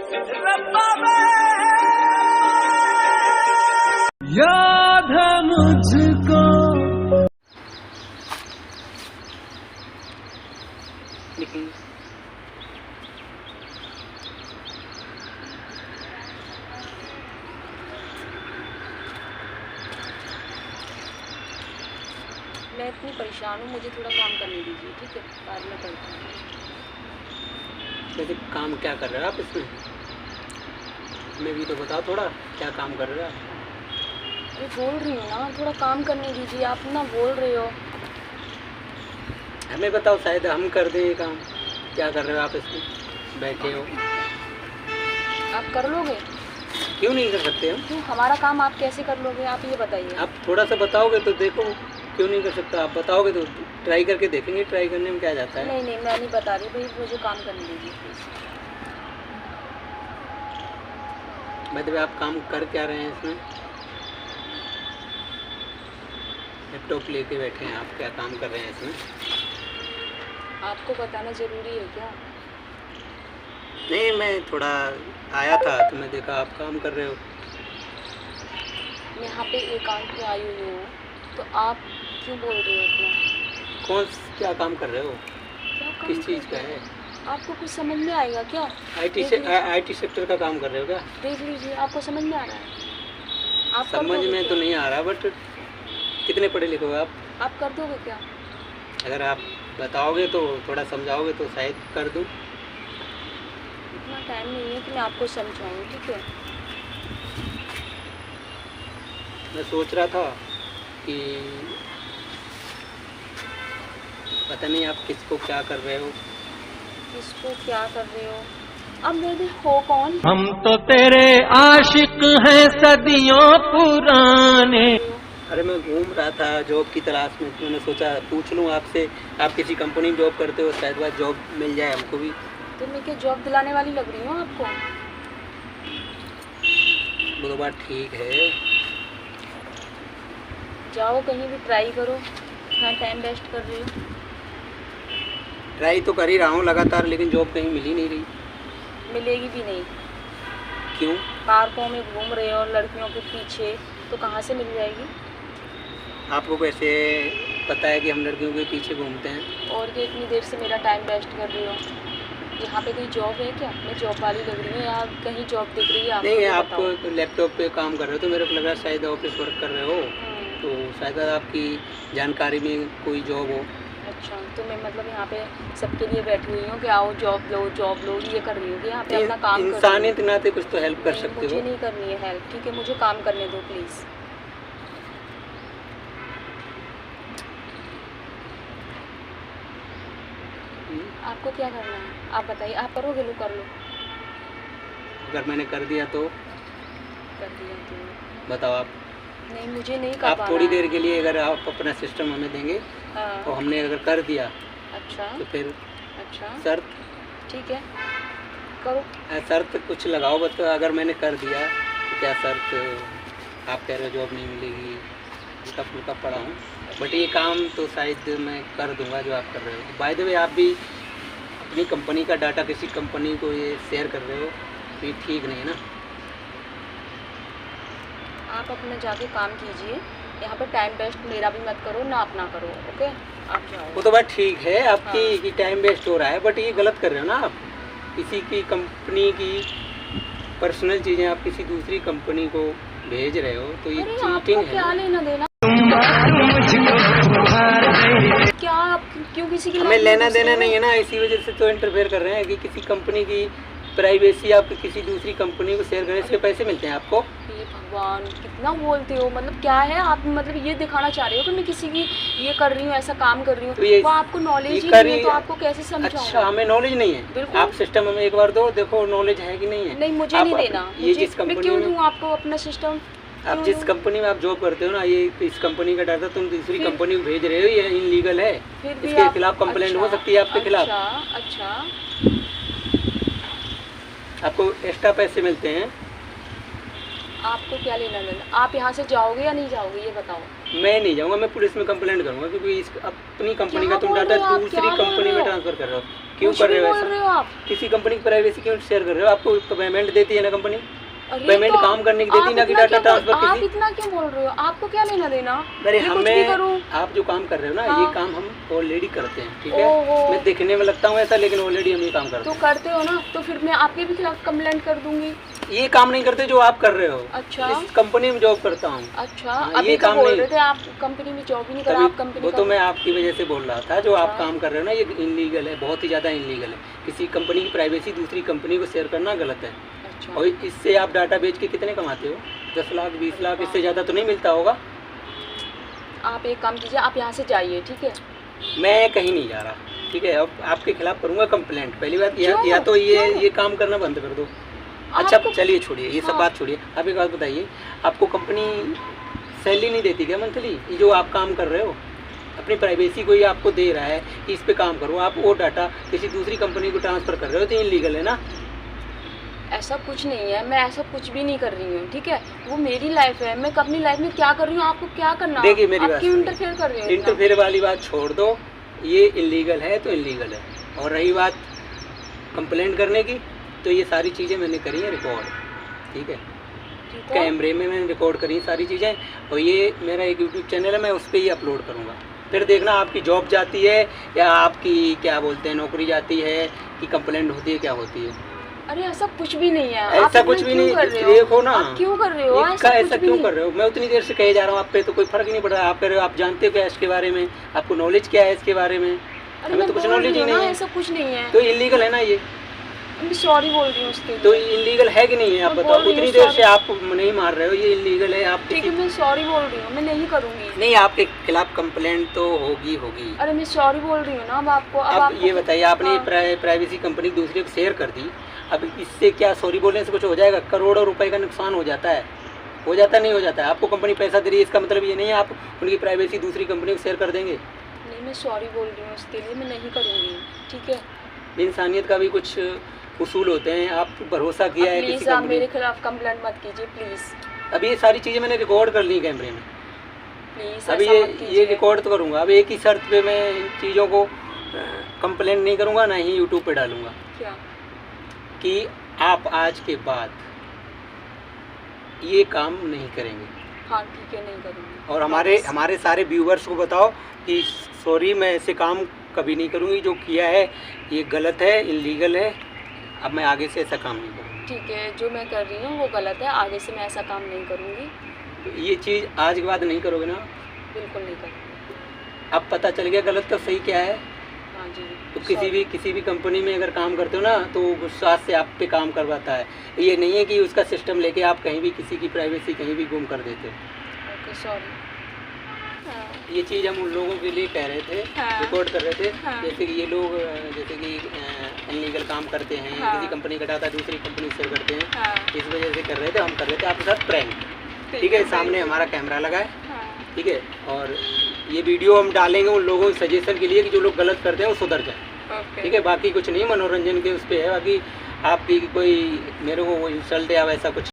याद है मुझको। मैं इतनी परेशान हूँ, मुझे थोड़ा काम करने दीजिए, ठीक है? बाद में करती हूँ। वैसे काम क्या कर रहे हो आप इसमें? हमें भी तो बताओ थोड़ा, क्या काम कर रहे हो आप? अरे बोल रही हूँ ना, थोड़ा काम करने दीजिए, आप ना बोल रहे हो। हमें बताओ, शायद हम कर दें ये काम। क्या कर रहे हो आप इसमें? बैठे हो, आप कर लोगे? क्यों नहीं कर सकते हम? क्यों, हमारा काम आप कैसे कर लोगे, आप ये बताइए। आप थोड़ा सा बताओगे तो देखो, क्यों नहीं कर सकता? आप बताओगे तो ट्राई करके देखेंगे, ट्राई करने में क्या जाता है। नहीं नहीं, मैं नहीं बता रही भाई, मुझे काम करने दीजिए प्लीज़। मतलब आप काम कर क्या रहे हैं इसमें? लैपटॉप लेके बैठे हैं आप, क्या काम कर रहे हैं इसमें? आपको बताना ज़रूरी है क्या? नहीं, मैं थोड़ा आया था तो मैं देखा आप काम कर रहे हो। मैं यहाँ पे एकांत में आई हुई हूँ, तो आप क्यों बोल रहे हो इतना? क्या काम कर रहे हो? क्या काम किस चीज़ का कर रहे है? हो? आपको कुछ समझ में आएगा क्या? आईटी सेक्टर का काम कर रहे हो क्या? देख लीजिए, आपको समझ में आ रहा है? आप कर समझ दोगे में तो क्या? नहीं आ रहा, बट कितने पढ़े लिखे हो आप? आप कर दोगे क्या? अगर आप बताओगे तो, थोड़ा समझाओगे तो शायद कर दूँ। इतना टाइम नहीं है कि मैं आपको समझाऊँ, ठीक है? मैं सोच रहा था कि पता नहीं आप किसको क्या कर रहे हो। किसको क्या कर रहे हो? अब मेरे हो कौन? हम तो तेरे आशिक हैं सदियों पुराने। अरे मैं घूम रहा था जॉब की तलाश में, तो मैंने सोचा पूछ लूँ आपसे, आप किसी कंपनी में जॉब करते हो, शायद वह जॉब मिल जाए हमको भी। तो मैं क्या जॉब दिलाने वाली लग रही हूँ आपको? वो तो बात ठीक है। जाओ कहीं भी ट्राई करो, इतना टाइम वेस्ट कर रही हो। ट्राई तो कर ही रहा हूँ लगातार, लेकिन जॉब कहीं मिल ही नहीं रही। मिलेगी भी नहीं। क्यों? पार्कों में घूम रहे हो लड़कियों के पीछे, तो कहाँ से मिल जाएगी? आपको कैसे पता है कि हम लड़कियों के पीछे घूमते हैं? और ये इतनी देर से मेरा टाइम वेस्ट कर रही हो। यहाँ पे कहीं जॉब है क्या? मैं जॉब वाली लग रही हूँ, यहाँ कहीं जॉब दिख रही है आपको? नहीं, ये आप बताओ। लैपटॉप पे काम कर रहे हो तो मेरे को लग रहा है शायद ऑफिस वर्क कर रहे हो, तो शायद आपकी जानकारी में कोई जॉब हो। अच्छा, तो मैं मतलब यहाँ पे सबके लिए बैठी हुई हूँ कि आओ जॉब लो, ये कर रही हूँ कि यहाँ पे अपना काम कर रही हूँ। इंसानियत के नाते कुछ तो हेल्प कर सकते मुझे हो। नहीं करनी है हेल्प, ठीक है? मुझे काम करने दो प्लीज़। आपको क्या करना है आप बताइए, आप करोगे? लो कर लो। अगर मैंने कर दिया तो कर दिया तो? बताओ आप। नहीं, मुझे नहीं कर आप पाना थोड़ी है। देर के लिए अगर आप अपना सिस्टम हमें देंगे हाँ। तो हमने अगर कर दिया अच्छा तो फिर अच्छा, शर्त ठीक है, करो। शर्त कुछ लगाओ, बस अगर मैंने कर दिया तो क्या शर्त? आप कह रहे हो जॉब नहीं मिलेगी, हल्का फुल्का पड़ा हूँ, बट ये काम तो शायद मैं कर दूंगा जो आप कर रहे हो। बाय द वे, आप भी अपनी कंपनी का डाटा किसी कंपनी को ये शेयर कर रहे हो, तो ये ठीक नहीं है ना। आप अपना जाके काम कीजिए, यहाँ पे टाइम वेस्ट मेरा भी मत करो ना अपना करो, ओके? आप जाओ। वो तो बात ठीक है आपकी हाँ। कि टाइम वेस्ट हो रहा है, बट ये गलत कर रहे हो ना आप। किसी की कंपनी की पर्सनल चीज़ें आप किसी दूसरी कंपनी को भेज रहे हो, तो ये अरे चीटिंग आपको है क्या ना। लेना देना? क्या आप क्यों किसी की हमें लाइफ में लेना घुस देना रहे हो? नहीं है ना, इसी वजह से तो इंटरफेयर कर रहे हैं कि किसी कंपनी की प्राइवेसी आप किसी दूसरी कंपनी को शेयर करें, इसके पैसे मिलते हैं आपको। हे भगवान, कितना बोलते हो? मतलब क्या है, आप मतलब ये दिखाना चाह रहे हो कि मैं किसी की ये कर रही हूँ, ऐसा काम कर रही हूँ? तो ये वो आपको नॉलेज ही कर नहीं है, ही- तो आपको कैसे समझाऊं? अच्छा, हमें नॉलेज नहीं है। बिल्कुल। आप सिस्टम हमें एक बार दो, देखो नॉलेज है कि नहीं है। नहीं, मुझे आप नहीं देना। ये मुझे, जिस मैं कंपनी क्यों में दूं आपको अपना सिस्टम? आप जिस कंपनी में आप जॉब करते हो ना, ये इस कंपनी का डाटा तुम दूसरी कंपनी को भेज रहे हो, ये इनलीगल है। फिर भी इसके आप, खिलाफ कंप्लेंट हो अच्छा, सकती है आपके खिलाफ। अच्छा, आपको एक्स्ट्रा पैसे मिलते हैं। आपको क्या लेना देना? आप यहाँ से जाओगे या नहीं जाओगे, ये बताओ। मैं नहीं जाऊंगा, मैं पुलिस में कंप्लेंट करूंगा, क्योंकि इस अपनी कंपनी का क्या तुम बोल डाटा रहे हो आप? दूसरी क्या बोल कंपनी रहे में हो? ट्रांसफर कर रहे हो। क्यों कुछ कर भी रहे हो बोल ऐसा? रहे हो आप? किसी कंपनी की प्राइवेसी क्यों शेयर कर रहे हो? आपको पेमेंट देती है ना कंपनी, अरे पेमेंट तो काम करने की देती आप ना कि इतना डाटा क्यों ट्रांसफर आप किसी। इतना क्यों बोल रहे हो? आपको क्या लेना देना? अरे मैं कुछ भी हमें करूं। आप जो काम कर रहे हो ना, हाँ। ये काम हम ऑलरेडी करते हैं, ठीक ओहो। है। मैं दिखने में लगता हूँ ऐसा, लेकिन ऑलरेडी हम ये काम करते तो हैं। करते हो ना, तो फिर मैं आपके भी खिलाफ कंप्लेंट कर दूंगी। ये काम नहीं करते जो आप कर रहे हो। अच्छा। इस कंपनी में जॉब करता हूँ। अच्छा, हाँ, अभी ये तो काम बोल नहीं- रहे थे आप कंपनी में जॉब ही नहीं करा, तभी आप कंपनी वो का तो मैं आपकी वजह से बोल रहा था, जो आप अच्छा। काम कर रहे हो ना, ये इनलीगल है, बहुत ही ज़्यादा इनलीगल है। किसी कंपनी की प्राइवेसी दूसरी कंपनी को शेयर करना गलत है। अच्छा। और इससे आप डाटा बेच के कितने कमाते हो? 10 लाख 20 लाख, इससे ज़्यादा तो नहीं मिलता होगा। आप एक काम कीजिए, आप यहाँ से जाइए, ठीक है? मैं कहीं नहीं जा रहा, ठीक है। अब आपके खिलाफ करूँगा कंप्लेंट। पहली बात क्यों? या तो क्यों? ये काम करना बंद कर दो। अच्छा आपको- चलिए छोड़िए ये सब हाँ। बात छोड़िए। आप एक बात बताइए, आपको कंपनी सैलरी नहीं देती क्या मंथली? ये जो आप काम कर रहे हो, अपनी प्राइवेसी को ही आपको दे रहा है कि इस पे काम करो, आप वो डाटा किसी दूसरी कंपनी को ट्रांसफ़र कर रहे हो, तो इनलीगल है ना। ऐसा कुछ नहीं है, मैं ऐसा कुछ भी नहीं कर रही हूँ, ठीक है? वो मेरी लाइफ है, मैं अपनी लाइफ में क्या कर रही हूँ, आपको क्या करना? देखिए मेरी आप बात क्यों सुनिए। इंटरफेयर कर रहे हो इतना? इंटरफेयर वाली बात छोड़ दो, ये इलीगल है तो इलीगल है। और रही बात कंप्लेंट करने की, तो ये सारी चीज़ें मैंने करी हैं रिकॉर्ड, ठीक है। ठीक है? कैमरे में मैंने रिकॉर्ड करी सारी चीज़ें, और ये मेरा एक यूट्यूब चैनल है, मैं उस पर ही अपलोड करूँगा। फिर देखना आपकी जॉब जाती है या आपकी क्या बोलते हैं नौकरी जाती है, कि कंप्लेंट होती है, क्या होती है। अरे ऐसा कुछ भी नहीं है। ऐसा आप इतना कुछ भी क्यों नहीं, कर रहे हो? देखो ना। आप क्यों कर रहे हो? इसका कुछ ऐसा भी क्यों नहीं। कर रहे हो? मैं उतनी देर से कहे जा रहा हूँ, आप पे तो कोई फर्क ही नहीं पड़ रहा। आप कह रहे हो आप जानते हो क्या इसके बारे में, आपको नॉलेज क्या है इसके बारे में? अरे हमें मैं तो कुछ बोल रही नॉलेज ही हूँ नहीं ना, है। ऐसा कुछ नहीं है। तो इलीगल है ना ये, मैं सॉरी बोल रही हूँ उसके तो लिए। इलीगल है कि नहीं है? आप मैं बताओ। बोल रही हूँ उतनी देर से sorry। आप नहीं मार रहे हो, ये इलीगल है। आप ठीक किसी है, मैं सॉरी बोल रही हूँ, मैं नहीं करूँगी। नहीं, आपके खिलाफ कंप्लेंट तो होगी। अरे मैं सॉरी बोल रही हूँ ना, अब आपको अब आपको ये बताइए, आपने हाँ। प्राइवेसी कंपनी दूसरे को शेयर कर दी, अब इससे क्या सॉरी बोलने से कुछ हो जाएगा? करोड़ों रुपए का नुकसान हो जाता है, नहीं हो जाता है? आपको कंपनी पैसा दे रही है, इसका मतलब ये नहीं है आप उनकी प्राइवेसी दूसरी कंपनी को शेयर कर देंगे। नहीं, मैं सॉरी बोल रही हूँ उसके लिए, मैं नहीं करूँगी, ठीक है? इंसानियत का भी कुछ उसूल होते हैं। आप भरोसा किया है किसी प्लीज़ आप कंपनी। मेरे खिलाफ कंप्लेंट मत कीजिए, प्लीज़ अब ये सारी चीज़ें मैंने रिकॉर्ड कर ली कैमरे में। प्लीज़ अभी ऐसा मत ये कीजिए। रिकॉर्ड तो करूँगा। अब एक ही शर्त पे मैं इन चीज़ों को कंप्लेंट नहीं करूँगा, ना ही यूट्यूब पे डालूँगा, क्या? कि आप आज के बाद ये काम नहीं करेंगे। हाँ ठीक है, नहीं करूँगी। और हमारे सारे व्यूवर्स को बताओ कि सॉरी, मैं ऐसे काम कभी नहीं करूँगी, जो किया है ये गलत है, इलीगल है। अब मैं आगे से ऐसा काम नहीं करूँगी। ठीक है, जो मैं कर रही हूँ वो गलत है, आगे से मैं ऐसा काम नहीं करूँगी, तो ये चीज़ आज के बाद नहीं करोगे ना? बिल्कुल नहीं करूँगी। अब पता चल गया गलत तो सही क्या है। हाँ जी। तो किसी भी कंपनी में अगर काम करते हो ना, तो वो विश्वास से आप पे काम करवाता है। ये नहीं है कि उसका सिस्टम लेके आप कहीं भी किसी की प्राइवेसी कहीं भी गुम कर देते हो। Okay, sorry. हाँ। ये चीज़ हम उन लोगों के लिए कह रहे थे, हाँ। रिकॉर्ड कर रहे थे। हाँ। जैसे कि ये लोग जैसे कि इनलीगल काम करते हैं, हाँ। किसी कंपनी का डाटा दूसरी कंपनी शेयर करते हैं, हाँ। इस वजह से कर रहे थे। हम कर रहे थे आपके साथ प्रैंक, ठीक है। सामने हमारा कैमरा लगा है, हाँ। ठीक है। और ये वीडियो हम डालेंगे उन लोगों के सजेशन के लिए कि जो लोग गलत करते हैं वो सुधर जाए, ओके। ठीक है। बाकी कुछ नहीं, मनोरंजन के उस पर है। बाकी आपकी कोई मेरे को इंसल्ट या वैसा कुछ